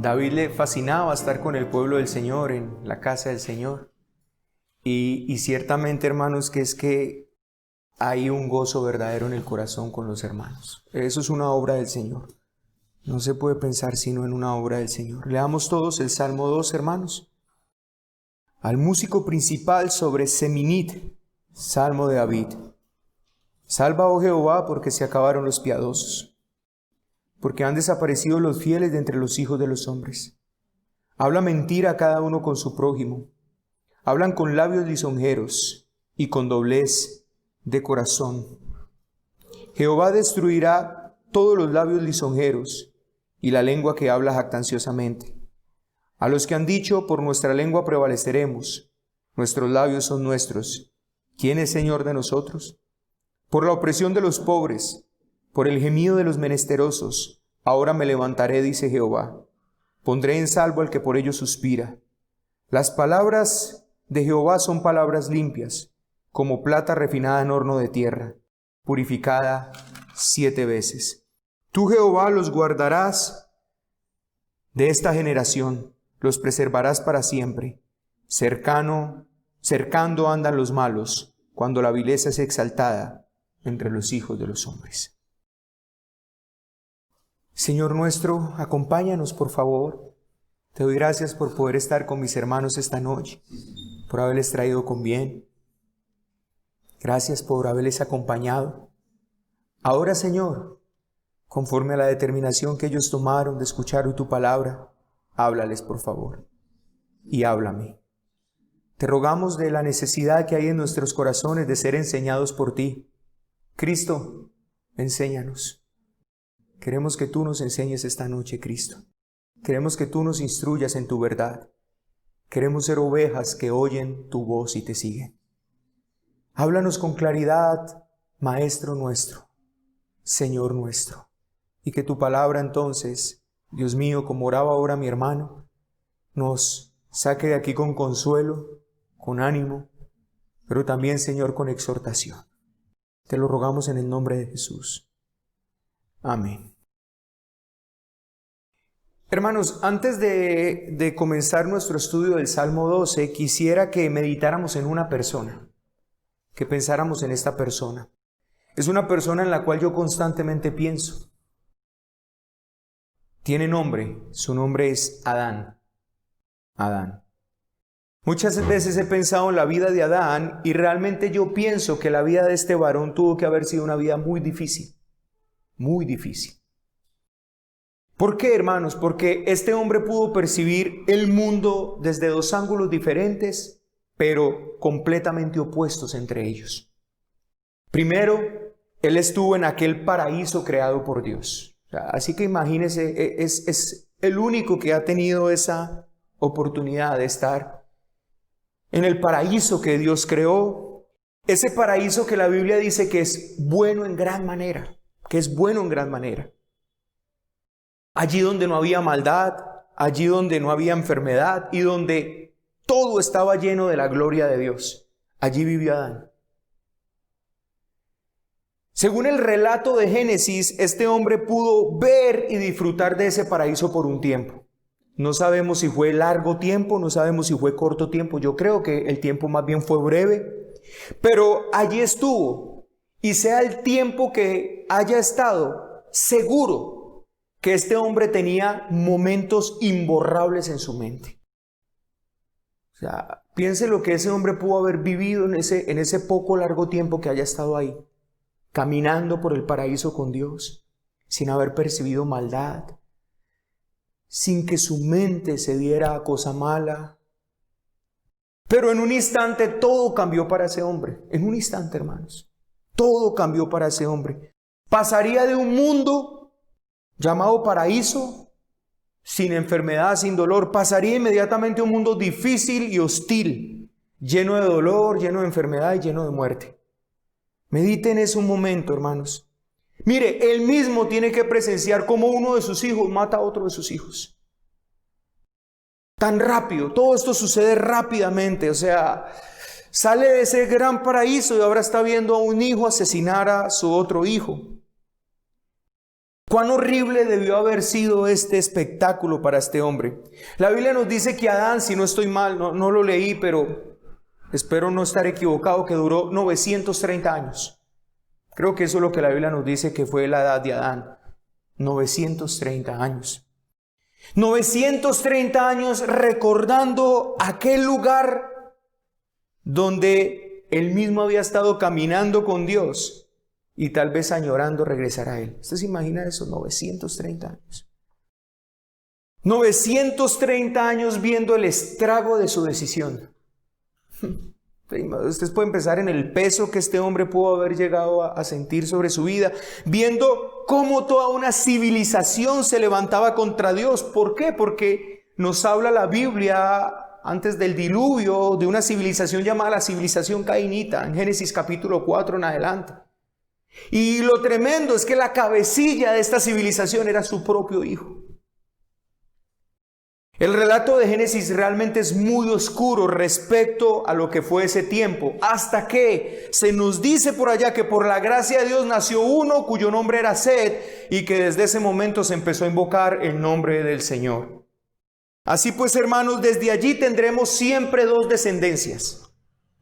David le fascinaba estar con el pueblo del Señor, en la casa del Señor. Y ciertamente, hermanos, que es que hay un gozo verdadero en el corazón con los hermanos. Eso es una obra del Señor. No se puede pensar sino en una obra del Señor. Leamos todos el Salmo 2, hermanos. Al músico principal sobre Seminit, Salmo de David. Salva, oh Jehová, porque se acabaron los piadosos, porque han desaparecido los fieles de entre los hijos de los hombres. Habla mentira cada uno con su prójimo. Hablan con labios lisonjeros y con doblez de corazón. Jehová destruirá todos los labios lisonjeros y la lengua que habla jactanciosamente. A los que han dicho, por nuestra lengua prevaleceremos, nuestros labios son nuestros. ¿Quién es Señor de nosotros? Por la opresión de los pobres, por el gemido de los menesterosos, ahora me levantaré, dice Jehová. Pondré en salvo al que por ello suspira. Las palabras de Jehová son palabras limpias, como plata refinada en horno de tierra, purificada 7 veces. Tú, Jehová, los guardarás de esta generación, los preservarás para siempre. Cercando andan los malos, cuando la vileza es exaltada entre los hijos de los hombres. Señor nuestro, acompáñanos, por favor. Te doy gracias por poder estar con mis hermanos esta noche, por haberles traído con bien. Gracias por haberles acompañado. Ahora, Señor, conforme a la determinación que ellos tomaron de escuchar tu palabra, háblales, por favor, y háblame. Te rogamos de la necesidad que hay en nuestros corazones de ser enseñados por ti. Cristo, enséñanos. Queremos que tú nos enseñes esta noche, Cristo. Queremos que tú nos instruyas en tu verdad. Queremos ser ovejas que oyen tu voz y te siguen. Háblanos con claridad, Maestro nuestro, Señor nuestro. Y que tu palabra entonces, Dios mío, como oraba ahora mi hermano, nos saque de aquí con consuelo, con ánimo, pero también, Señor, con exhortación. Te lo rogamos en el nombre de Jesús. Amén. Hermanos, antes de comenzar nuestro estudio del Salmo 12, quisiera que meditáramos en una persona, que pensáramos en esta persona. Es una persona en la cual yo constantemente pienso. Tiene nombre, su nombre es Adán. Adán. Muchas veces he pensado en la vida de Adán y realmente yo pienso que la vida de este varón tuvo que haber sido una vida muy difícil. Muy difícil. ¿Por qué, hermanos? Porque este hombre pudo percibir el mundo desde 2 ángulos diferentes, pero completamente opuestos entre ellos. Primero, él estuvo en aquel paraíso creado por Dios. Así que imagínese, es el único que ha tenido esa oportunidad de estar en el paraíso que Dios creó. Ese paraíso que la Biblia dice que es bueno en gran manera, que es bueno en gran manera. Allí donde no había maldad, allí donde no había enfermedad y donde todo estaba lleno de la gloria de Dios. Allí vivió Adán. Según el relato de Génesis, este hombre pudo ver y disfrutar de ese paraíso por un tiempo. No sabemos si fue largo tiempo, no sabemos si fue corto tiempo. Yo creo que el tiempo más bien fue breve, pero allí estuvo. Y sea el tiempo que haya estado, seguro que este hombre tenía momentos imborrables en su mente. O sea, piense lo que ese hombre pudo haber vivido en ese poco largo tiempo que haya estado ahí, caminando por el paraíso con Dios, sin haber percibido maldad, sin que su mente se diera a cosa mala. Pero en un instante todo cambió para ese hombre. En un instante, hermanos, todo cambió para ese hombre. Pasaría de un mundo llamado paraíso, sin enfermedad, sin dolor, pasaría inmediatamente a un mundo difícil y hostil, lleno de dolor, lleno de enfermedad y lleno de muerte. Mediten eso un momento, hermanos. Mire, él mismo tiene que presenciar cómo uno de sus hijos mata a otro de sus hijos. Tan rápido, todo esto sucede rápidamente, o sea, sale de ese gran paraíso y ahora está viendo a un hijo asesinar a su otro hijo. Cuán horrible debió haber sido este espectáculo para este hombre. La Biblia nos dice que Adán, si no estoy mal, no lo leí, pero espero no estar equivocado, que duró 930 años. Creo que eso es lo que la Biblia nos dice que fue la edad de Adán. 930 años. 930 años recordando aquel lugar donde él mismo había estado caminando con Dios y tal vez añorando regresar a Él. ¿Usted se imagina eso? 930 años. 930 años viendo el estrago de su decisión. Ustedes pueden pensar en el peso que este hombre pudo haber llegado a sentir sobre su vida, viendo cómo toda una civilización se levantaba contra Dios. ¿Por qué? Porque nos habla la Biblia antes del diluvio de una civilización llamada la civilización cainita, en Génesis capítulo 4 en adelante. Y lo tremendo es que la cabecilla de esta civilización era su propio hijo. El relato de Génesis realmente es muy oscuro respecto a lo que fue ese tiempo, hasta que se nos dice por allá que por la gracia de Dios nació uno cuyo nombre era Set, y que desde ese momento se empezó a invocar el nombre del Señor. Así pues, hermanos, desde allí tendremos siempre dos descendencias.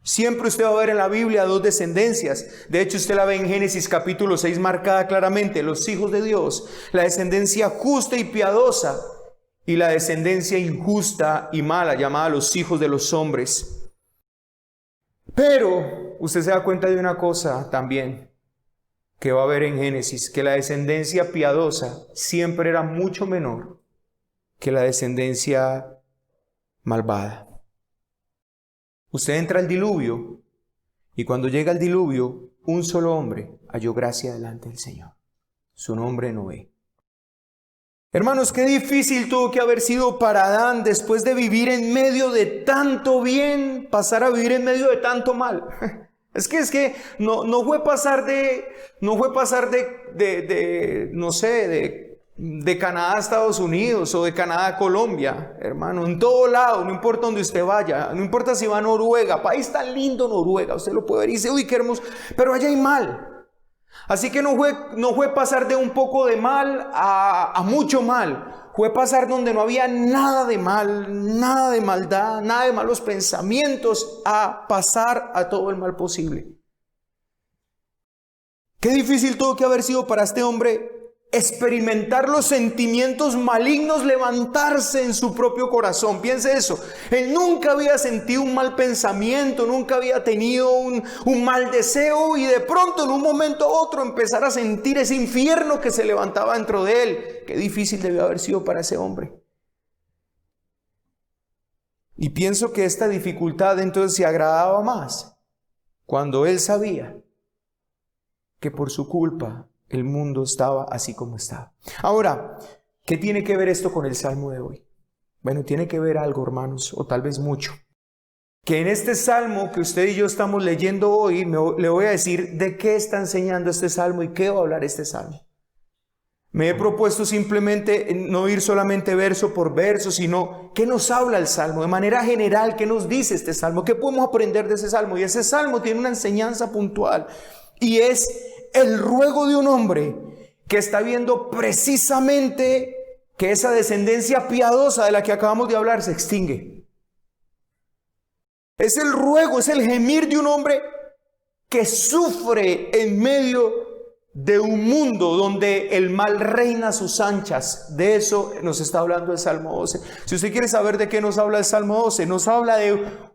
Siempre usted va a ver en la Biblia dos descendencias. De hecho, usted la ve en Génesis capítulo 6 marcada claramente: los hijos de Dios, la descendencia justa y piadosa, y la descendencia injusta y mala, llamada los hijos de los hombres. Pero usted se da cuenta de una cosa también que va a ver en Génesis, que la descendencia piadosa siempre era mucho menor que la descendencia malvada. Usted entra al diluvio, y cuando llega el diluvio, un solo hombre halló gracia delante del Señor. Su nombre Noé. Hermanos, qué difícil tuvo que haber sido para Adán, después de vivir en medio de tanto bien, pasar a vivir en medio de tanto mal. Es que no fue pasar de Canadá a Estados Unidos o de Canadá a Colombia, hermano, en todo lado, no importa donde usted vaya, no importa si va a Noruega, país tan lindo Noruega, usted lo puede ver y dice, uy, qué hermoso, pero allá hay mal. Así que no fue pasar de un poco de mal a mucho mal, fue pasar donde no había nada de mal, nada de maldad, nada de malos pensamientos, a pasar a todo el mal posible. Qué difícil tuvo que haber sido para este hombre experimentar los sentimientos malignos levantarse en su propio corazón. Piense eso. Él nunca había sentido un mal pensamiento, nunca había tenido un mal deseo, y de pronto en un momento u otro empezar a sentir ese infierno que se levantaba dentro de él. Qué difícil debió haber sido para ese hombre. Y pienso que esta dificultad entonces se agravaba más cuando él sabía que por su culpa el mundo estaba así como estaba. Ahora, ¿qué tiene que ver esto con el Salmo de hoy? Bueno, tiene que ver algo, hermanos, o tal vez mucho. Que en este Salmo que usted y yo estamos leyendo hoy, le voy a decir de qué está enseñando este Salmo y qué va a hablar este Salmo. Me he propuesto simplemente no ir solamente verso por verso, sino qué nos habla el Salmo, de manera general, qué nos dice este Salmo, qué podemos aprender de ese Salmo. Y ese Salmo tiene una enseñanza puntual, y es el ruego de un hombre que está viendo precisamente que esa descendencia piadosa de la que acabamos de hablar se extingue. Es el ruego, es el gemir de un hombre que sufre en medio de un mundo donde el mal reina a sus anchas. De eso nos está hablando el Salmo 12. Si usted quiere saber de qué nos habla el Salmo 12, nos habla de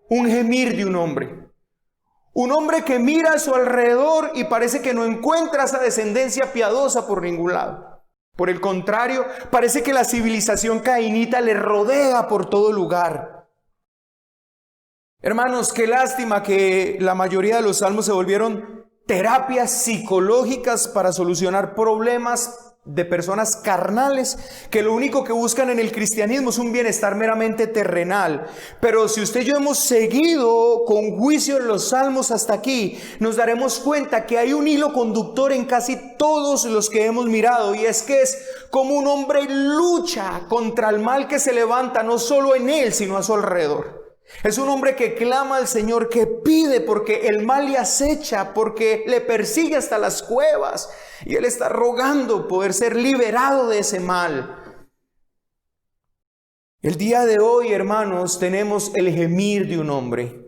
un gemir de un hombre. Un hombre que mira a su alrededor y parece que no encuentra esa descendencia piadosa por ningún lado. Por el contrario, parece que la civilización cainita le rodea por todo lugar. Hermanos, qué lástima que la mayoría de los salmos se volvieron terapias psicológicas para solucionar problemas de personas carnales, que lo único que buscan en el cristianismo es un bienestar meramente terrenal. Pero si usted y yo hemos seguido con juicio en los salmos hasta aquí, nos daremos cuenta que hay un hilo conductor en casi todos los que hemos mirado, y es que es como un hombre lucha contra el mal que se levanta no solo en él, sino a su alrededor. Es un hombre que clama al Señor, que pide porque el mal le acecha, porque le persigue hasta las cuevas. Y él está rogando poder ser liberado de ese mal. El día de hoy, hermanos, tenemos el gemir de un hombre.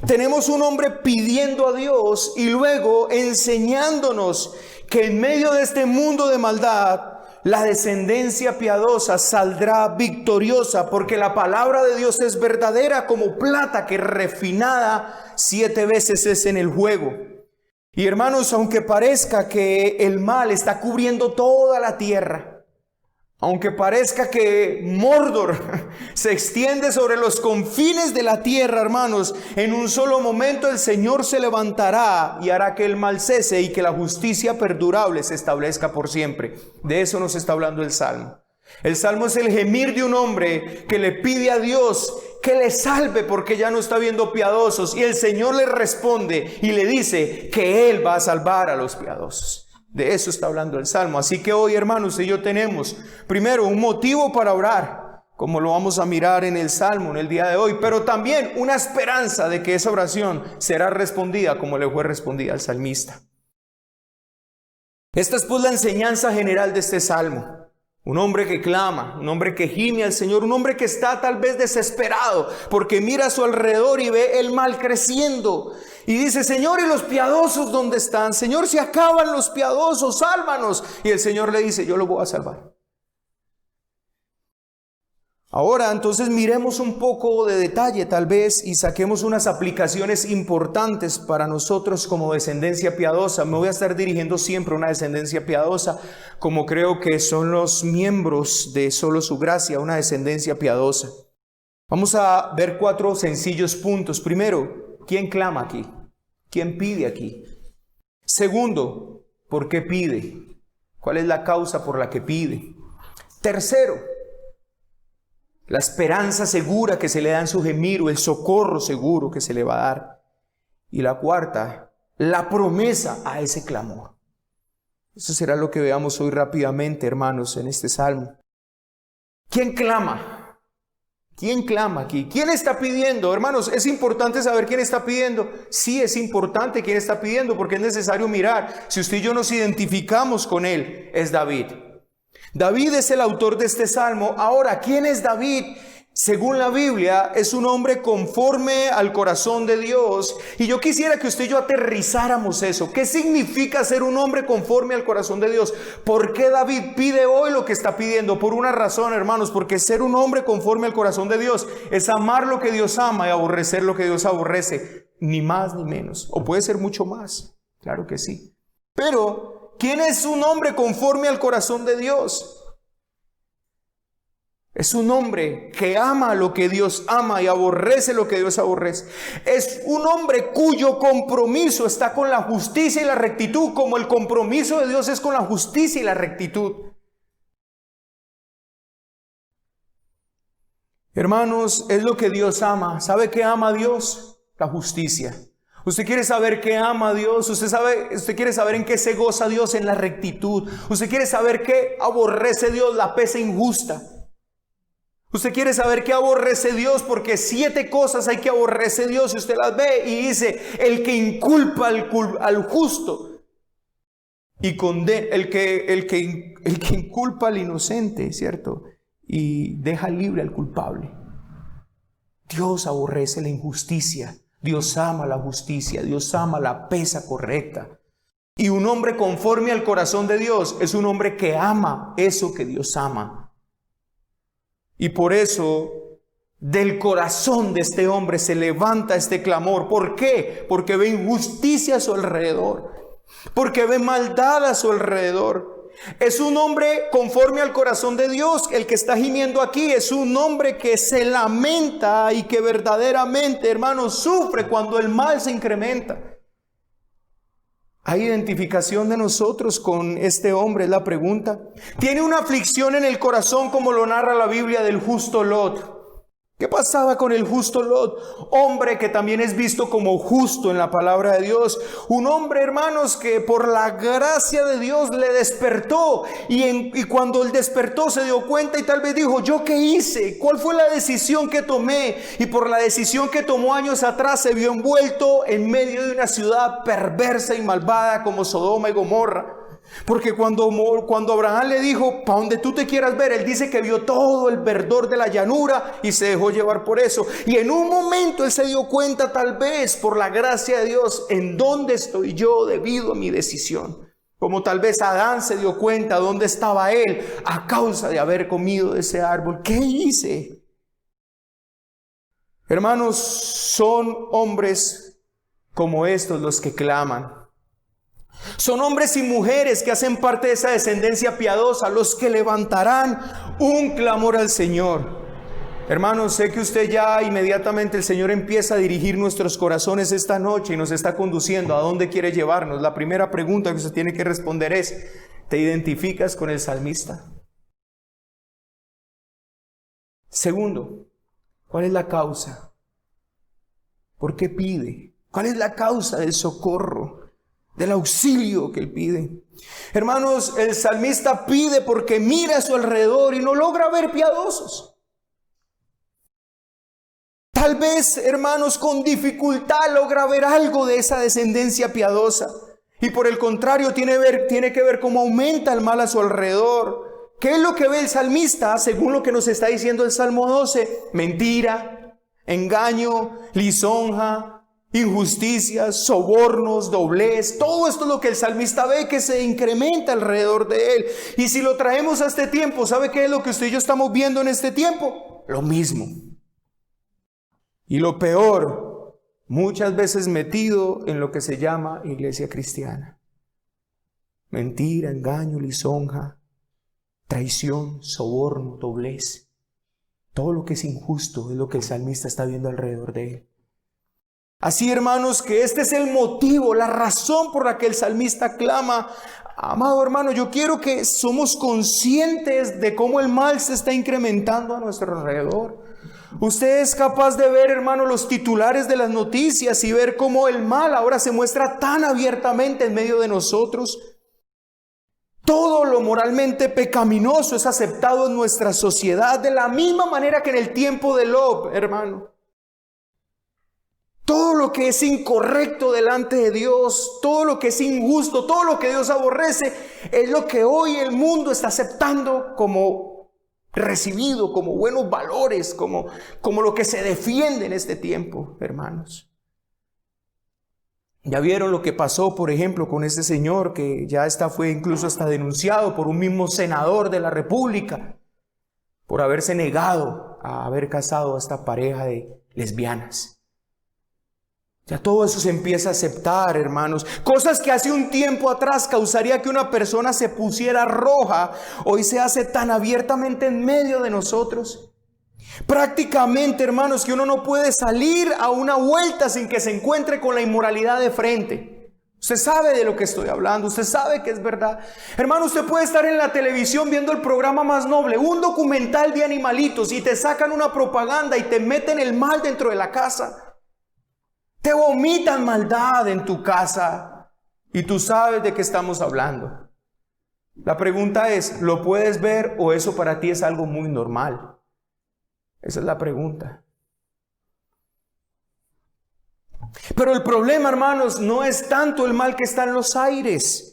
Tenemos un hombre pidiendo a Dios y luego enseñándonos que en medio de este mundo de maldad, la descendencia piadosa saldrá victoriosa, porque la palabra de Dios es verdadera como plata que refinada 7 veces es en el juego. Y hermanos, aunque parezca que el mal está cubriendo toda la tierra, aunque parezca que Mordor se extiende sobre los confines de la tierra, hermanos, en un solo momento el Señor se levantará y hará que el mal cese y que la justicia perdurable se establezca por siempre. De eso nos está hablando el Salmo. El Salmo es el gemir de un hombre que le pide a Dios que le salve porque ya no está viendo piadosos. Y el Señor le responde y le dice que Él va a salvar a los piadosos. De eso está hablando el Salmo. Así que hoy, hermanos, y yo tenemos primero un motivo para orar, como lo vamos a mirar en el Salmo en el día de hoy, pero también una esperanza de que esa oración será respondida como le fue respondida al salmista. Esta es pues la enseñanza general de este Salmo. Un hombre que clama, un hombre que gime al Señor, un hombre que está tal vez desesperado porque mira a su alrededor y ve el mal creciendo. Y dice, Señor, ¿y los piadosos dónde están? Señor, si acaban los piadosos, sálvanos. Y el Señor le dice, yo los voy a salvar. Ahora, entonces miremos un poco de detalle tal vez y saquemos unas aplicaciones importantes para nosotros como descendencia piadosa. Me voy a estar dirigiendo siempre a una descendencia piadosa, como creo que son los miembros de Solo Su Gracia, una descendencia piadosa. Vamos a ver 4 sencillos puntos. Primero, ¿quién clama aquí? ¿Quién pide aquí? Segundo, ¿por qué pide? ¿Cuál es la causa por la que pide? Tercero, la esperanza segura que se le da en su gemir o el socorro seguro que se le va a dar. Y la cuarta, la promesa a ese clamor. Eso será lo que veamos hoy rápidamente, hermanos, en este salmo. ¿Quién clama? ¿Quién clama aquí? ¿Quién está pidiendo? Hermanos, ¿es importante saber quién está pidiendo? Sí, es importante quién está pidiendo porque es necesario mirar. Si usted y yo nos identificamos con él, es David. David es el autor de este salmo. Ahora, ¿quién es David? Según la Biblia, es un hombre conforme al corazón de Dios. Y yo quisiera que usted y yo aterrizáramos eso. ¿Qué significa ser un hombre conforme al corazón de Dios? ¿Por qué David pide hoy lo que está pidiendo? Por una razón, hermanos, porque ser un hombre conforme al corazón de Dios es amar lo que Dios ama y aborrecer lo que Dios aborrece. Ni más ni menos. O puede ser mucho más. Claro que sí. Pero, ¿quién es un hombre conforme al corazón de Dios? Es un hombre que ama lo que Dios ama y aborrece lo que Dios aborrece. Es un hombre cuyo compromiso está con la justicia y la rectitud, como el compromiso de Dios es con la justicia y la rectitud. Hermanos, es lo que Dios ama. ¿Sabe qué ama Dios? La justicia. Usted quiere saber qué ama a Dios, usted quiere saber en qué se goza Dios, en la rectitud. Usted quiere saber qué aborrece Dios, la pesa injusta. Usted quiere saber qué aborrece Dios, porque 7 cosas hay que aborrece Dios y usted las ve y dice, el que inculpa al justo y condena, el que inculpa al inocente, ¿cierto? Y deja libre al culpable. Dios aborrece la injusticia, Dios ama la justicia, Dios ama la pesa correcta. Y un hombre conforme al corazón de Dios es un hombre que ama eso que Dios ama. Y por eso, del corazón de este hombre se levanta este clamor. ¿Por qué? Porque ve injusticia a su alrededor. Porque ve maldad a su alrededor. Es un hombre conforme al corazón de Dios. El que está gimiendo aquí es un hombre que se lamenta y que verdaderamente, hermanos, sufre cuando el mal se incrementa. ¿Hay identificación de nosotros con este hombre? Es la pregunta. ¿Tiene una aflicción en el corazón como lo narra la Biblia del justo Lot? ¿Qué pasaba con el justo Lot? Hombre que también es visto como justo en la palabra de Dios. Un hombre, hermanos, que por la gracia de Dios le despertó. Y cuando él despertó se dio cuenta y tal vez dijo, ¿yo qué hice? ¿Cuál fue la decisión que tomé? Y por la decisión que tomó años atrás se vio envuelto en medio de una ciudad perversa y malvada como Sodoma y Gomorra. Porque cuando Abraham le dijo, para donde tú te quieras ver, él dice que vio todo el verdor de la llanura y se dejó llevar por eso. Y en un momento él se dio cuenta, tal vez por la gracia de Dios, en dónde estoy yo debido a mi decisión. Como tal vez Adán se dio cuenta dónde estaba él a causa de haber comido de ese árbol. ¿Qué hice? Hermanos, son hombres como estos los que claman. Son hombres y mujeres que hacen parte de esa descendencia piadosa, los que levantarán un clamor al Señor. Hermanos, sé que usted ya inmediatamente el Señor empieza a dirigir nuestros corazones esta noche y nos está conduciendo a dónde quiere llevarnos. La primera pregunta que usted tiene que responder es, ¿te identificas con el salmista? Segundo, ¿cuál es la causa? ¿Por qué pide? ¿Cuál es la causa del socorro? Del auxilio que él pide. Hermanos, el salmista pide porque mira a su alrededor y no logra ver piadosos. Tal vez, hermanos, con dificultad logra ver algo de esa descendencia piadosa. Y por el contrario, tiene que ver cómo aumenta el mal a su alrededor. ¿Qué es lo que ve el salmista? Según lo que nos está diciendo el Salmo 12, mentira, engaño, lisonja, injusticias, sobornos, doblez. Todo esto es lo que el salmista ve que se incrementa alrededor de él. Y si lo traemos a este tiempo, ¿sabe qué es lo que usted y yo estamos viendo en este tiempo? Lo mismo. Y lo peor, muchas veces metido en lo que se llama iglesia cristiana. Mentira, engaño, lisonja, traición, soborno, doblez. Todo lo que es injusto es lo que el salmista está viendo alrededor de él. Así, hermanos, que este es el motivo, la razón por la que el salmista clama. Amado hermano, yo quiero que somos conscientes de cómo el mal se está incrementando a nuestro alrededor. Usted es capaz de ver, hermano, los titulares de las noticias y ver cómo el mal ahora se muestra tan abiertamente en medio de nosotros. Todo lo moralmente pecaminoso es aceptado en nuestra sociedad de la misma manera que en el tiempo de Lot, hermano. Todo lo que es incorrecto delante de Dios, todo lo que es injusto, todo lo que Dios aborrece, es lo que hoy el mundo está aceptando como recibido, como buenos valores, como lo que se defiende en este tiempo, hermanos. Ya vieron lo que pasó, por ejemplo, con este señor que ya fue incluso hasta denunciado por un mismo senador de la República por haberse negado a haber casado a esta pareja de lesbianas. Ya todo eso se empieza a aceptar, hermanos. Cosas que hace un tiempo atrás causaría que una persona se pusiera roja, hoy se hace tan abiertamente en medio de nosotros. Prácticamente, hermanos, que uno no puede salir a una vuelta sin que se encuentre con la inmoralidad de frente. Usted sabe de lo que estoy hablando, usted sabe que es verdad. Hermano, usted puede estar en la televisión viendo el programa más noble, un documental de animalitos, y te sacan una propaganda y te meten el mal dentro de la casa. Te vomitan maldad en tu casa y tú sabes de qué estamos hablando. La pregunta es, ¿lo puedes ver o eso para ti es algo muy normal? Esa es la pregunta. Pero el problema, hermanos, no es tanto el mal que está en los aires.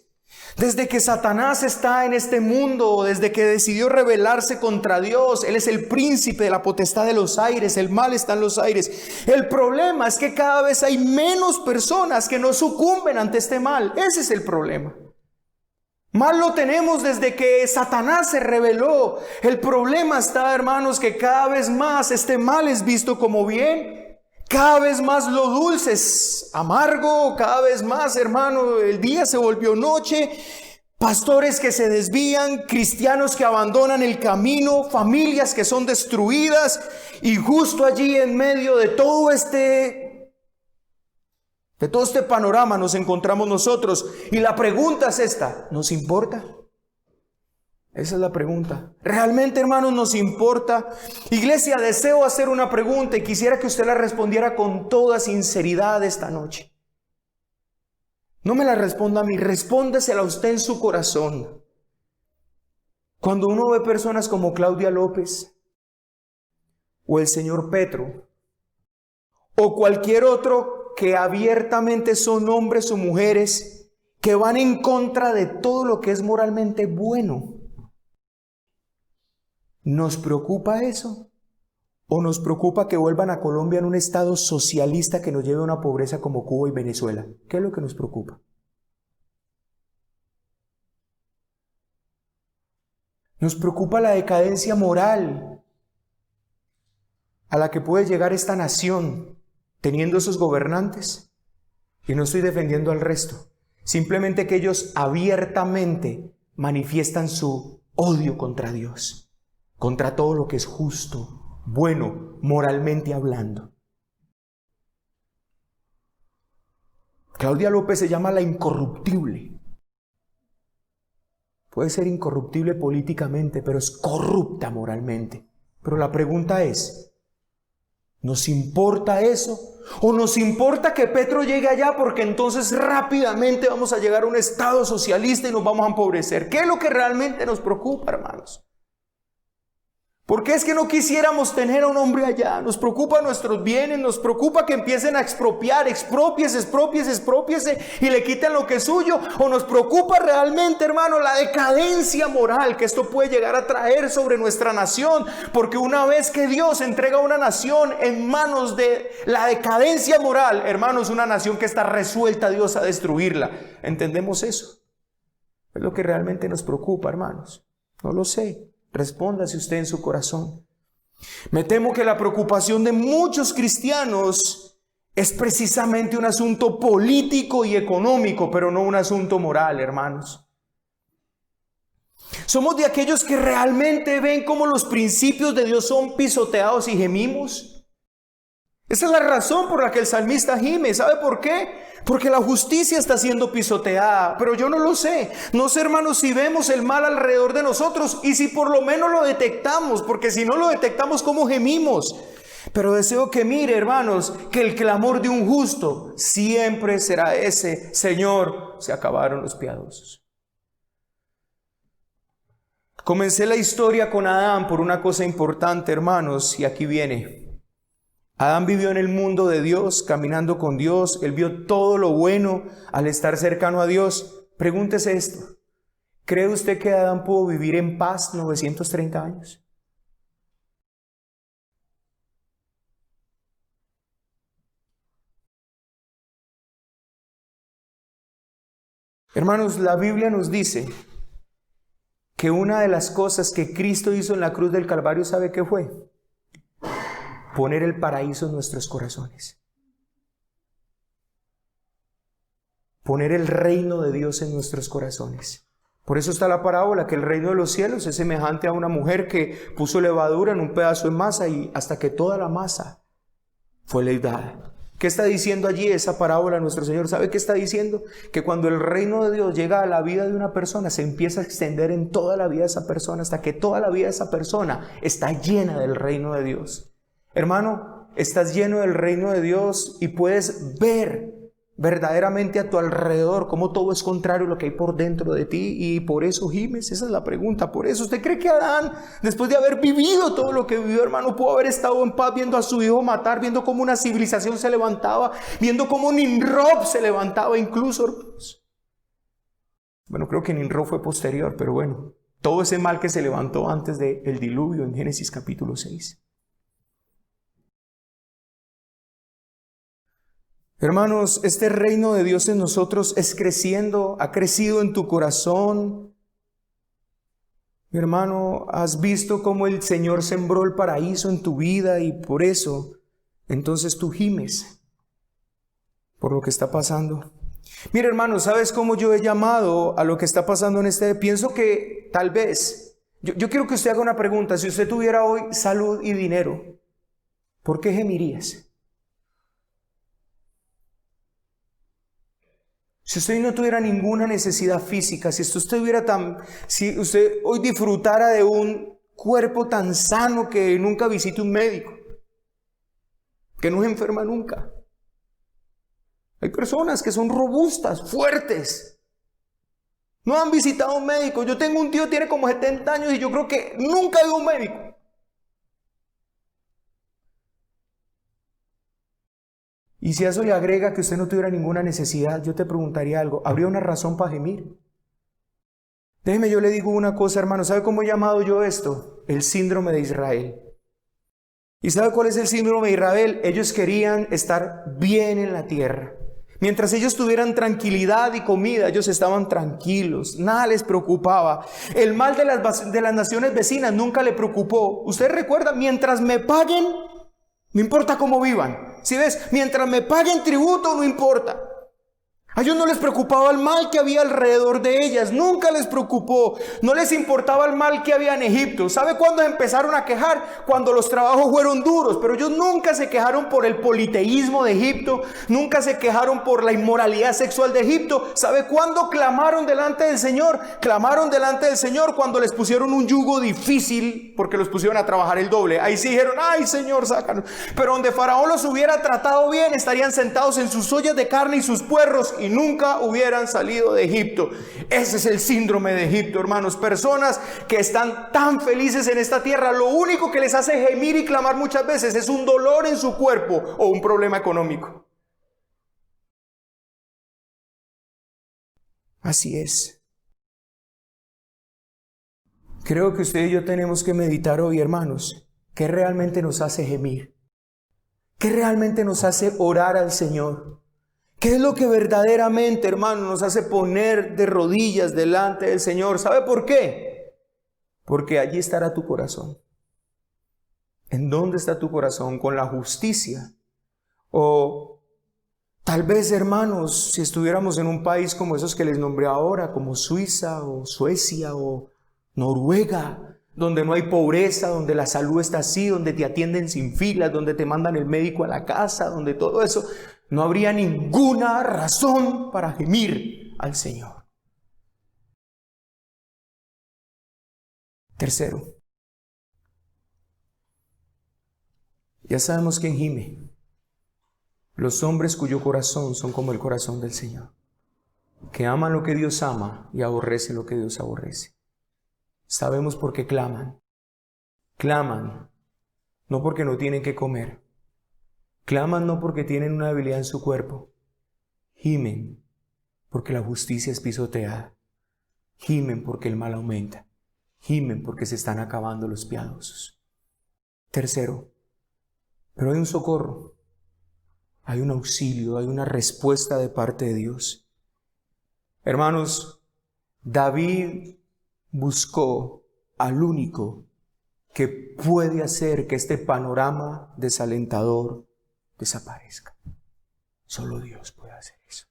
Desde que Satanás está en este mundo, desde que decidió rebelarse contra Dios, él es el príncipe de la potestad de los aires, el mal está en los aires. El problema es que cada vez hay menos personas que no sucumben ante este mal. Ese es el problema. Mal lo tenemos desde que Satanás se rebeló. El problema está, hermanos, que cada vez más este mal es visto como bien. Cada vez más lo dulce es amargo, cada vez más, hermano, el día se volvió noche. Pastores que se desvían, cristianos que abandonan el camino, familias que son destruidas. Y justo allí en medio de todo este panorama nos encontramos nosotros. Y la pregunta es esta, ¿nos importa? Esa es la pregunta. ¿Realmente, hermanos, nos importa? Iglesia, deseo hacer una pregunta y quisiera que usted la respondiera con toda sinceridad esta noche. No me la responda a mí, respóndesela a usted en su corazón. Cuando uno ve personas como Claudia López o el señor Petro o cualquier otro que abiertamente son hombres o mujeres que van en contra de todo lo que es moralmente bueno, ¿nos preocupa eso? ¿O nos preocupa que vuelvan a Colombia en un estado socialista que nos lleve a una pobreza como Cuba y Venezuela? ¿Qué es lo que nos preocupa? Nos preocupa la decadencia moral a la que puede llegar esta nación teniendo esos gobernantes. Y no estoy defendiendo al resto. Simplemente que ellos abiertamente manifiestan su odio contra Dios, contra todo lo que es justo, bueno, moralmente hablando. Claudia López se llama la incorruptible. Puede ser incorruptible políticamente, pero es corrupta moralmente. Pero la pregunta es, ¿nos importa eso? ¿O nos importa que Petro llegue allá porque entonces rápidamente vamos a llegar a un estado socialista y nos vamos a empobrecer? ¿Qué es lo que realmente nos preocupa, hermanos? ¿Por qué es que no quisiéramos tener a un hombre allá? Nos preocupa nuestros bienes, nos preocupa que empiecen a expropiar, expropiese y le quiten lo que es suyo. O nos preocupa realmente, hermano, la decadencia moral que esto puede llegar a traer sobre nuestra nación. Porque una vez que Dios entrega una nación en manos de la decadencia moral, hermanos, una nación que está resuelta a Dios a destruirla. ¿Entendemos eso? Es lo que realmente nos preocupa, hermanos. No lo sé. Respóndase usted en su corazón. Me temo que la preocupación de muchos cristianos es precisamente un asunto político y económico, pero no un asunto moral, hermanos. Somos de aquellos que realmente ven cómo los principios de Dios son pisoteados y gemimos. Esa es la razón por la que el salmista gime. ¿Sabe por qué? Porque la justicia está siendo pisoteada, pero yo no lo sé. No sé, hermanos, si vemos el mal alrededor de nosotros y si por lo menos lo detectamos, porque si no lo detectamos, ¿cómo gemimos? Pero deseo que mire, hermanos, que el clamor de un justo siempre será ese: Señor, se acabaron los piadosos. Comencé la historia con Adán por una cosa importante, hermanos, y aquí viene. Adán vivió en el mundo de Dios, caminando con Dios. Él vio todo lo bueno al estar cercano a Dios. Pregúntese esto: ¿cree usted que Adán pudo vivir en paz 930 años? Hermanos, la Biblia nos dice que una de las cosas que Cristo hizo en la cruz del Calvario, ¿sabe qué fue? Poner el paraíso en nuestros corazones. Poner el reino de Dios en nuestros corazones. Por eso está la parábola, que el reino de los cielos es semejante a una mujer que puso levadura en un pedazo de masa y hasta que toda la masa fue leudada. ¿Qué está diciendo allí esa parábola nuestro Señor? ¿Sabe qué está diciendo? Que cuando el reino de Dios llega a la vida de una persona, se empieza a extender en toda la vida de esa persona, hasta que toda la vida de esa persona está llena del reino de Dios. Hermano, estás lleno del reino de Dios y puedes ver verdaderamente a tu alrededor cómo todo es contrario a lo que hay por dentro de ti, y por eso gimes. Esa es la pregunta. Por eso, ¿usted cree que Adán, después de haber vivido todo lo que vivió, hermano, pudo haber estado en paz viendo a su hijo matar, viendo cómo una civilización se levantaba, viendo cómo Nimrod se levantaba incluso, hermanos? Bueno, creo que Nimrod fue posterior, pero bueno, todo ese mal que se levantó antes del diluvio en Génesis capítulo 6. Hermanos, este reino de Dios en nosotros es creciendo, ha crecido en tu corazón. Mi hermano, has visto cómo el Señor sembró el paraíso en tu vida y por eso, entonces tú gimes por lo que está pasando. Mira, hermano, ¿sabes cómo yo he llamado a lo que está pasando en este? Pienso que tal vez, yo quiero que usted haga una pregunta. Si usted tuviera hoy salud y dinero, ¿por qué gemirías? Si usted no tuviera ninguna necesidad física, si si usted hoy disfrutara de un cuerpo tan sano que nunca visite un médico, que no se enferma nunca. Hay personas que son robustas, fuertes. No han visitado a un médico. Yo tengo un tío, tiene como 70 años y yo creo que nunca ha ido a un médico. Y si a eso le agrega que usted no tuviera ninguna necesidad, yo te preguntaría algo. ¿Habría una razón para gemir? Déjeme, yo le digo una cosa, hermano. ¿Sabe cómo he llamado yo esto? El síndrome de Israel. ¿Y sabe cuál es el síndrome de Israel? Ellos querían estar bien en la tierra. Mientras ellos tuvieran tranquilidad y comida, ellos estaban tranquilos, nada les preocupaba. El mal de las naciones vecinas nunca le preocupó. Usted recuerda, mientras me paguen, no importa cómo vivan. ¿Sí ves? Mientras me paguen tributo, no importa. A ellos no les preocupaba el mal que había alrededor de ellas, nunca les preocupó, no les importaba el mal que había en Egipto. ¿Sabe cuándo empezaron a quejar? Cuando los trabajos fueron duros, pero ellos nunca se quejaron por el politeísmo de Egipto, nunca se quejaron por la inmoralidad sexual de Egipto. ¿Sabe cuándo clamaron delante del Señor? Clamaron delante del Señor cuando les pusieron un yugo difícil, porque los pusieron a trabajar el doble. Ahí sí dijeron, ay Señor, sácanos. Pero donde Faraón los hubiera tratado bien, estarían sentados en sus ollas de carne y sus puerros, y nunca hubieran salido de Egipto. Ese es el síndrome de Egipto, hermanos. Personas que están tan felices en esta tierra, lo único que les hace gemir y clamar muchas veces es un dolor en su cuerpo o un problema económico. Así es. Creo que usted y yo tenemos que meditar hoy, hermanos, ¿qué realmente nos hace gemir? ¿Qué realmente nos hace orar al Señor? ¿Qué es lo que verdaderamente, hermano, nos hace poner de rodillas delante del Señor? ¿Sabe por qué? Porque allí estará tu corazón. ¿En dónde está tu corazón? ¿Con la justicia? O tal vez, hermanos, si estuviéramos en un país como esos que les nombré ahora, como Suiza o Suecia o Noruega, donde no hay pobreza, donde la salud está así, donde te atienden sin filas, donde te mandan el médico a la casa, donde todo eso, no habría ninguna razón para gemir al Señor. Tercero, ya sabemos quién gime. Los hombres cuyo corazón son como el corazón del Señor, que aman lo que Dios ama y aborrecen lo que Dios aborrece. Sabemos por qué claman. Claman no porque no tienen que comer. Claman no porque tienen una debilidad en su cuerpo. Gimen porque la justicia es pisoteada. Gimen porque el mal aumenta. Gimen porque se están acabando los piadosos. Tercero, pero hay un socorro. Hay un auxilio, hay una respuesta de parte de Dios. Hermanos, David buscó al único que puede hacer que este panorama desalentador desaparezca. Solo Dios puede hacer eso.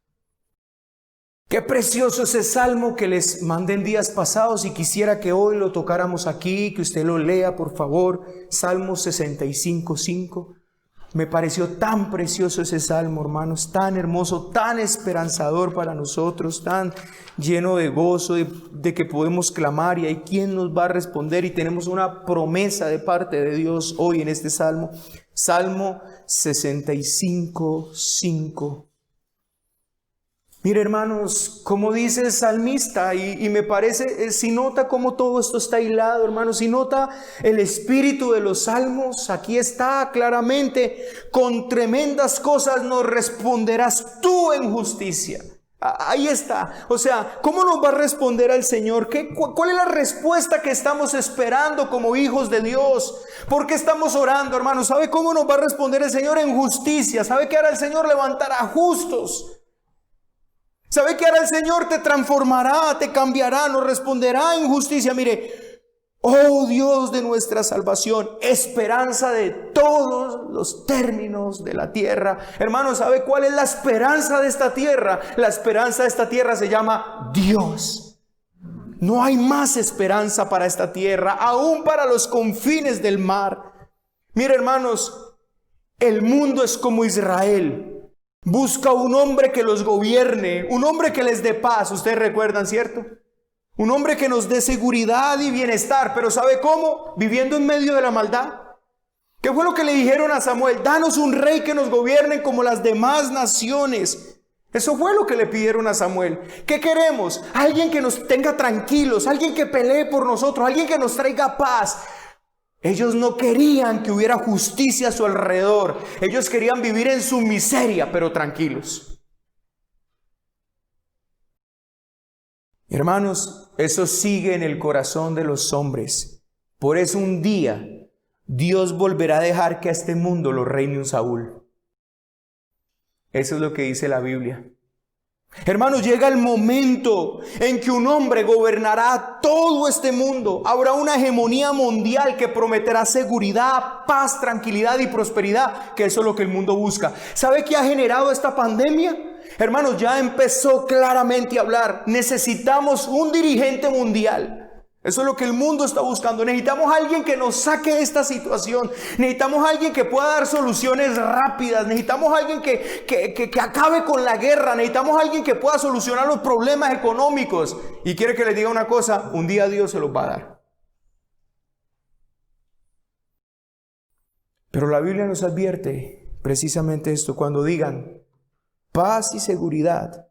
Qué precioso ese salmo que les mandé en días pasados y quisiera que hoy lo tocáramos aquí, que usted lo lea, por favor. Salmo 65:5. Me pareció tan precioso ese salmo, hermanos, tan hermoso, tan esperanzador para nosotros, tan lleno de gozo, de que podemos clamar y hay quien nos va a responder y tenemos una promesa de parte de Dios hoy en este salmo. Salmo 65:5. Mire, hermanos, como dice el salmista, y me parece, si nota cómo todo esto está hilado, hermanos, si nota el espíritu de los salmos, aquí está claramente: con tremendas cosas nos responderás tú en justicia. Ahí está. O sea, ¿cómo nos va a responder al Señor? ¿Cuál es la respuesta que estamos esperando como hijos de Dios? ¿Por qué estamos orando, hermanos? ¿Sabe cómo nos va a responder el Señor? En justicia. ¿Sabe qué hará el Señor? Levantará justos. ¿Sabe qué hará el Señor? Te transformará, te cambiará, nos responderá en justicia. Mire, oh Dios de nuestra salvación, esperanza de todos los términos de la tierra. Hermanos, ¿sabe cuál es la esperanza de esta tierra? La esperanza de esta tierra se llama Dios. No hay más esperanza para esta tierra, aún para los confines del mar. Mire, hermanos, el mundo es como Israel. Busca un hombre que los gobierne, un hombre que les dé paz. Ustedes recuerdan, ¿cierto? Un hombre que nos dé seguridad y bienestar. Pero ¿sabe cómo? Viviendo en medio de la maldad. ¿Qué fue lo que le dijeron a Samuel? Danos un rey que nos gobierne como las demás naciones. Eso fue lo que le pidieron a Samuel. ¿Qué queremos? Alguien que nos tenga tranquilos, alguien que pelee por nosotros, alguien que nos traiga paz. Ellos no querían que hubiera justicia a su alrededor. Ellos querían vivir en su miseria, pero tranquilos. Hermanos, eso sigue en el corazón de los hombres. Por eso un día Dios volverá a dejar que a este mundo lo reine un Saúl. Eso es lo que dice la Biblia. Hermanos, llega el momento en que un hombre gobernará todo este mundo. Habrá una hegemonía mundial que prometerá seguridad, paz, tranquilidad y prosperidad, que eso es lo que el mundo busca. ¿Sabe qué ha generado esta pandemia? Hermanos, ya empezó claramente a hablar. Necesitamos un dirigente mundial. Eso es lo que el mundo está buscando. Necesitamos a alguien que nos saque de esta situación. Necesitamos a alguien que pueda dar soluciones rápidas. Necesitamos a alguien que acabe con la guerra. Necesitamos a alguien que pueda solucionar los problemas económicos. Y quiere que les diga una cosa, un día Dios se los va a dar. Pero la Biblia nos advierte precisamente esto. Cuando digan paz y seguridad,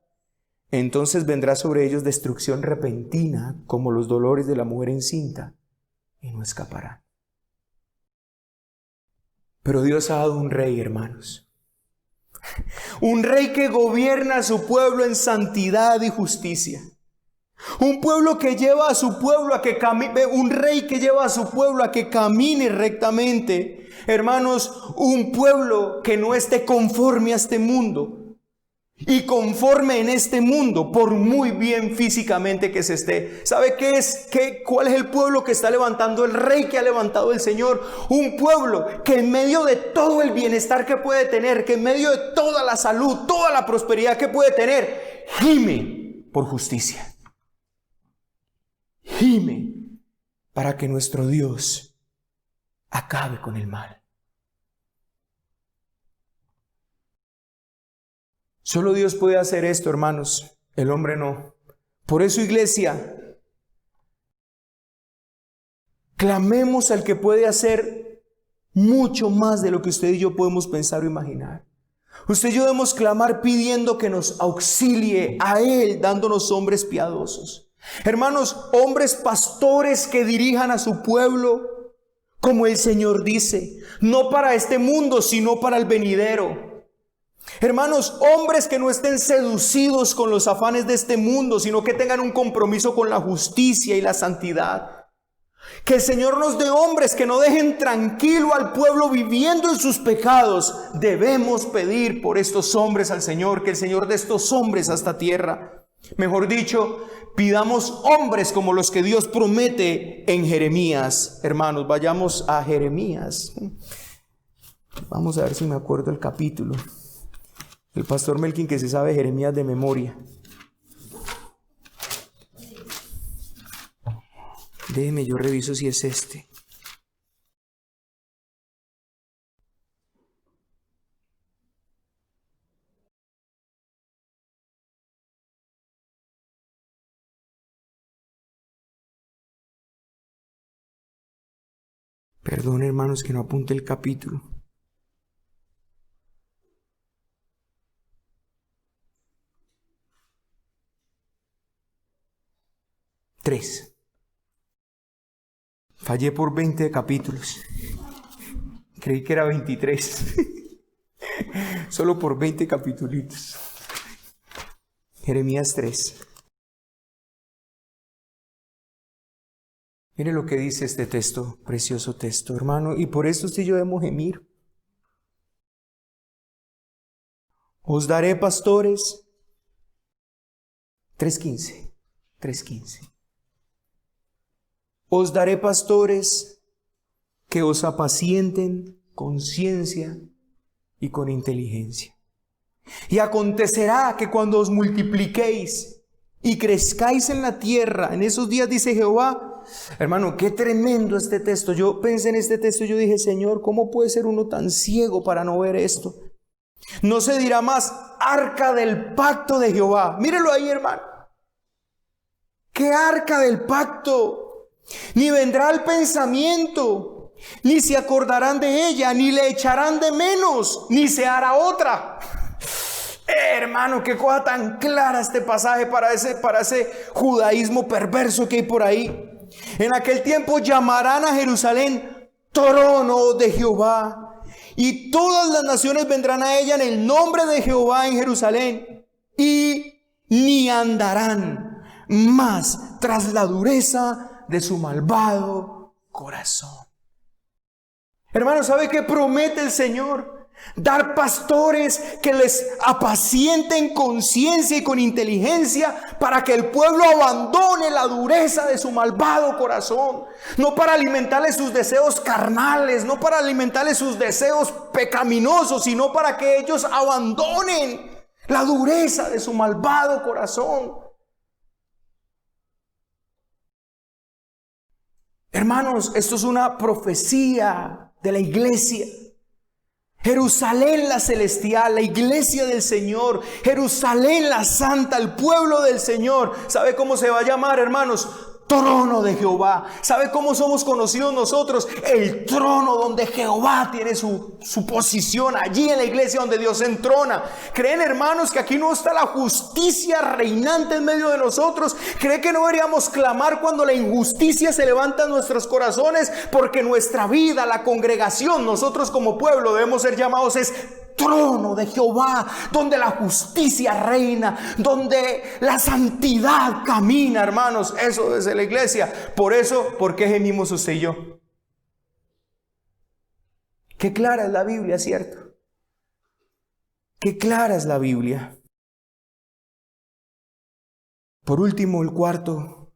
entonces vendrá sobre ellos destrucción repentina, como los dolores de la mujer encinta, y no escaparán. Pero Dios ha dado un rey, hermanos. Un rey que gobierna a su pueblo en santidad y justicia. Un pueblo que lleva a su pueblo a que camine, un rey que lleva a su pueblo a que camine rectamente. Hermanos, un pueblo que no esté conforme a este mundo. Y conforme en este mundo, por muy bien físicamente que se esté. ¿Sabe cuál es el pueblo que está levantando el rey que ha levantado el Señor? Un pueblo que en medio de todo el bienestar que puede tener, que en medio de toda la salud, toda la prosperidad que puede tener, gime por justicia. Gime para que nuestro Dios acabe con el mal. Solo Dios puede hacer esto, hermanos. El hombre no. Por eso, iglesia, clamemos al que puede hacer mucho más de lo que usted y yo podemos pensar o imaginar. Usted y yo debemos clamar pidiendo que nos auxilie a Él, dándonos hombres piadosos. Hermanos, hombres pastores que dirijan a su pueblo, como el Señor dice, no para este mundo, sino para el venidero. Hermanos, hombres que no estén seducidos con los afanes de este mundo, sino que tengan un compromiso con la justicia y la santidad. Que el Señor nos dé hombres que no dejen tranquilo al pueblo viviendo en sus pecados. Debemos pedir por estos hombres al Señor, que el Señor dé estos hombres a esta tierra. Mejor dicho, pidamos hombres como los que Dios promete en Jeremías. Hermanos, vayamos a Jeremías. Vamos a ver si me acuerdo el capítulo. El pastor Melkin que se sabe Jeremías de memoria. Déjeme, yo reviso si es este. Perdón, hermanos, que no apunte el capítulo. Fallé por 20 capítulos. Creí que era 23. Solo por 20 capítulos. Jeremías 3. Mire lo que dice este texto, precioso texto, hermano. Y por esto usted y yo debemos gemir. Os daré pastores. 3:15. Os daré pastores que os apacienten con ciencia y con inteligencia. Y acontecerá que cuando os multipliquéis y crezcáis en la tierra, en esos días dice Jehová. Hermano, qué tremendo este texto. Yo pensé en este texto y yo dije, Señor, ¿cómo puede ser uno tan ciego para no ver esto? No se dirá más arca del pacto de Jehová. Mírelo ahí, hermano. ¿Qué arca del pacto? Ni vendrá el pensamiento, ni se acordarán de ella, ni le echarán de menos, ni se hará otra. Hermano, qué cosa tan clara este pasaje para ese judaísmo perverso que hay por ahí. En aquel tiempo llamarán a Jerusalén trono de Jehová, y todas las naciones vendrán a ella en el nombre de Jehová en Jerusalén, y ni andarán más tras la dureza de su malvado corazón. Hermano, ¿sabe qué promete el Señor? Dar pastores que les apacienten con ciencia y con inteligencia para que el pueblo abandone la dureza de su malvado corazón. No para alimentarles sus deseos carnales, no para alimentarles sus deseos pecaminosos, sino para que ellos abandonen la dureza de su malvado corazón. Hermanos, esto es una profecía de la iglesia. Jerusalén la celestial, la iglesia del Señor, Jerusalén la santa, el pueblo del Señor. ¿Sabe cómo se va a llamar, hermanos? Trono de Jehová. ¿Sabe cómo somos conocidos nosotros? El trono donde Jehová tiene su posición, allí en la iglesia donde Dios entrona. ¿Creen, hermanos, que aquí no está la justicia reinante en medio de nosotros? ¿Cree que no deberíamos clamar cuando la injusticia se levanta en nuestros corazones? Porque nuestra vida, la congregación, nosotros como pueblo debemos ser llamados es trono de Jehová, donde la justicia reina, donde la santidad camina, hermanos. Eso es la iglesia. Por eso, ¿por qué gemimos usted y yo? Qué clara es la Biblia, ¿cierto? Qué clara es la Biblia. Por último, el cuarto.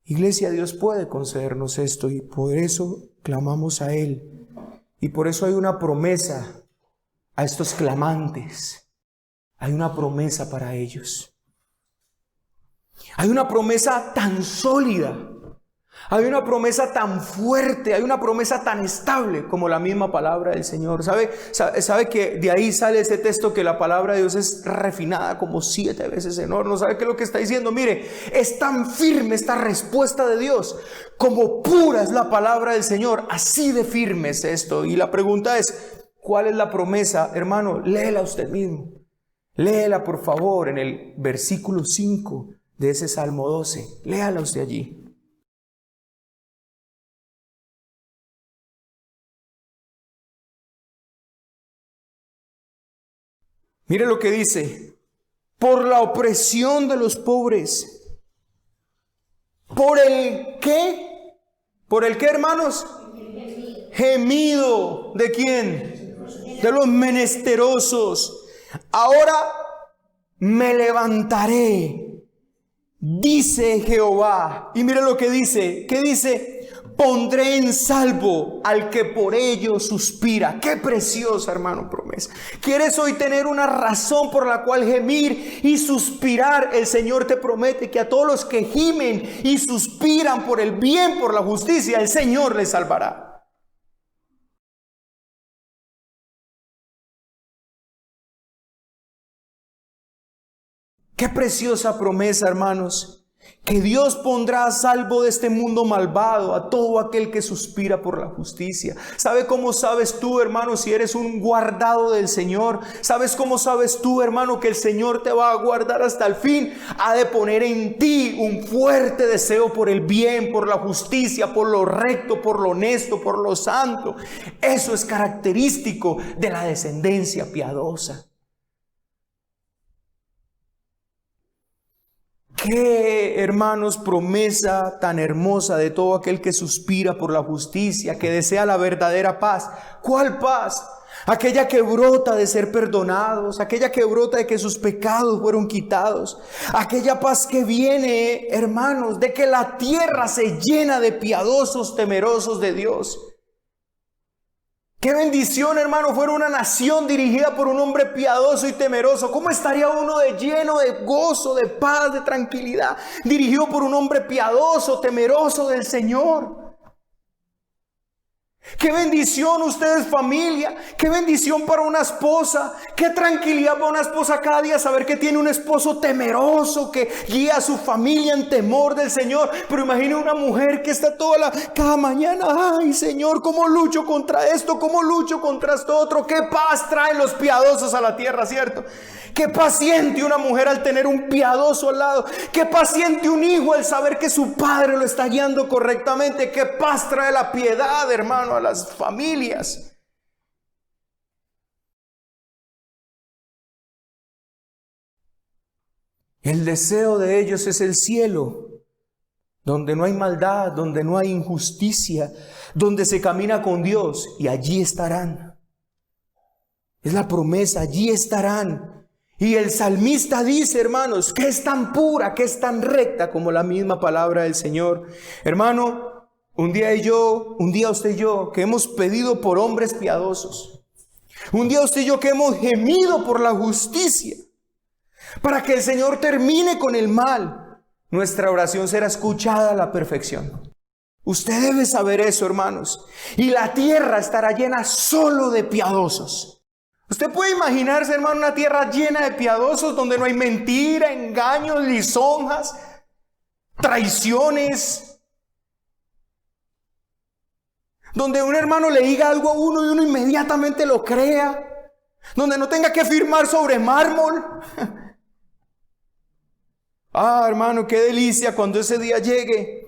Iglesia, Dios puede concedernos esto y por eso clamamos a Él. Y por eso hay una promesa a estos clamantes. Hay una promesa para ellos. Hay una promesa tan sólida. Hay una promesa tan fuerte. Hay una promesa tan estable como la misma palabra del Señor. ¿Sabe que de ahí sale ese texto que la palabra de Dios es refinada como 7 veces en horno? ¿Sabe qué es lo que está diciendo? Mire, es tan firme esta respuesta de Dios. Como pura es la palabra del Señor, así de firme es esto. Y la pregunta es, ¿cuál es la promesa? Hermano, léela usted mismo. Léela, por favor, en el versículo 5 de ese Salmo 12. Léala usted allí. Mire lo que dice: por la opresión de los pobres. ¿Por el qué? ¿Por el qué, hermanos? Gemido. ¿De quién? De los menesterosos. Ahora me levantaré, dice Jehová. Y mire lo que dice. ¿Qué dice? Pondré en salvo al que por ello suspira. Qué preciosa, hermano, promesa. ¿Quieres hoy tener una razón por la cual gemir y suspirar? El Señor te promete que a todos los que gimen y suspiran por el bien, por la justicia, el Señor les salvará. Qué preciosa promesa, hermanos. Que Dios pondrá a salvo de este mundo malvado a todo aquel que suspira por la justicia. ¿Sabe cómo sabes tú, hermano, si eres un guardado del Señor? ¿Sabes cómo sabes tú, hermano, que el Señor te va a guardar hasta el fin? Ha de poner en ti un fuerte deseo por el bien, por la justicia, por lo recto, por lo honesto, por lo santo. Eso es característico de la descendencia piadosa. Qué, hermanos, promesa tan hermosa de todo aquel que suspira por la justicia, que desea la verdadera paz. ¿Cuál paz? Aquella que brota de ser perdonados, aquella que brota de que sus pecados fueron quitados, aquella paz que viene, hermanos, de que la tierra se llena de piadosos temerosos de Dios. Qué bendición, hermano, fuera una nación dirigida por un hombre piadoso y temeroso. ¿Cómo estaría uno lleno de gozo, de paz, de tranquilidad, dirigido por un hombre piadoso, temeroso del Señor? Qué bendición ustedes, familia. Qué bendición para una esposa. Qué tranquilidad para una esposa cada día saber que tiene un esposo temeroso que guía a su familia en temor del Señor. Pero imagine una mujer que está cada mañana: ay, Señor, ¿cómo lucho contra esto? ¿Cómo lucho contra esto otro? Qué paz traen los piadosos a la tierra, ¿cierto? Qué paciente una mujer al tener un piadoso al lado. Qué paciente un hijo al saber que su padre lo está guiando correctamente. Qué paz trae la piedad, hermano, a las familias. El deseo de ellos es el cielo, donde no hay maldad, donde no hay injusticia, donde se camina con Dios, y allí estarán. Es la promesa, allí estarán. Y el salmista dice, hermanos, que es tan pura, que es tan recta como la misma palabra del Señor. Hermano, un día usted y yo, que hemos pedido por hombres piadosos. Un día usted y yo que hemos gemido por la justicia, para que el Señor termine con el mal. Nuestra oración será escuchada a la perfección. Usted debe saber eso, hermanos. Y la tierra estará llena solo de piadosos. Usted puede imaginarse, hermano, una tierra llena de piadosos, donde no hay mentira, engaños, lisonjas, traiciones. Donde un hermano le diga algo a uno y uno inmediatamente lo crea. Donde no tenga que firmar sobre mármol. Ah, hermano, qué delicia cuando ese día llegue.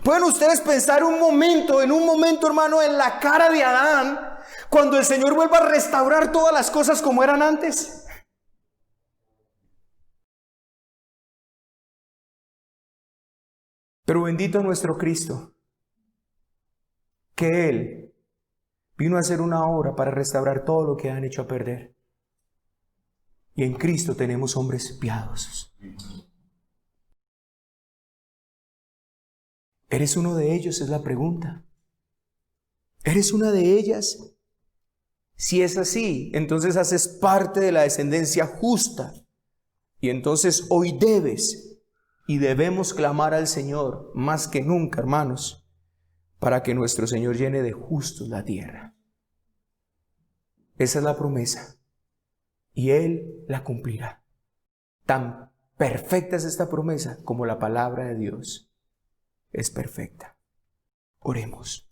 Pueden ustedes pensar en un momento, hermano, en la cara de Adán, cuando el Señor vuelva a restaurar todas las cosas como eran antes. Pero bendito nuestro Cristo, que Él vino a hacer una obra para restaurar todo lo que han hecho a perder. Y en Cristo tenemos hombres piadosos. ¿Eres uno de ellos? Es la pregunta. ¿Eres una de ellas? Si es así, entonces haces parte de la descendencia justa. Y entonces hoy debes y debemos clamar al Señor más que nunca, hermanos, para que nuestro Señor llene de justos la tierra. Esa es la promesa. Y Él la cumplirá. Tan perfecta es esta promesa como la palabra de Dios es perfecta. Oremos.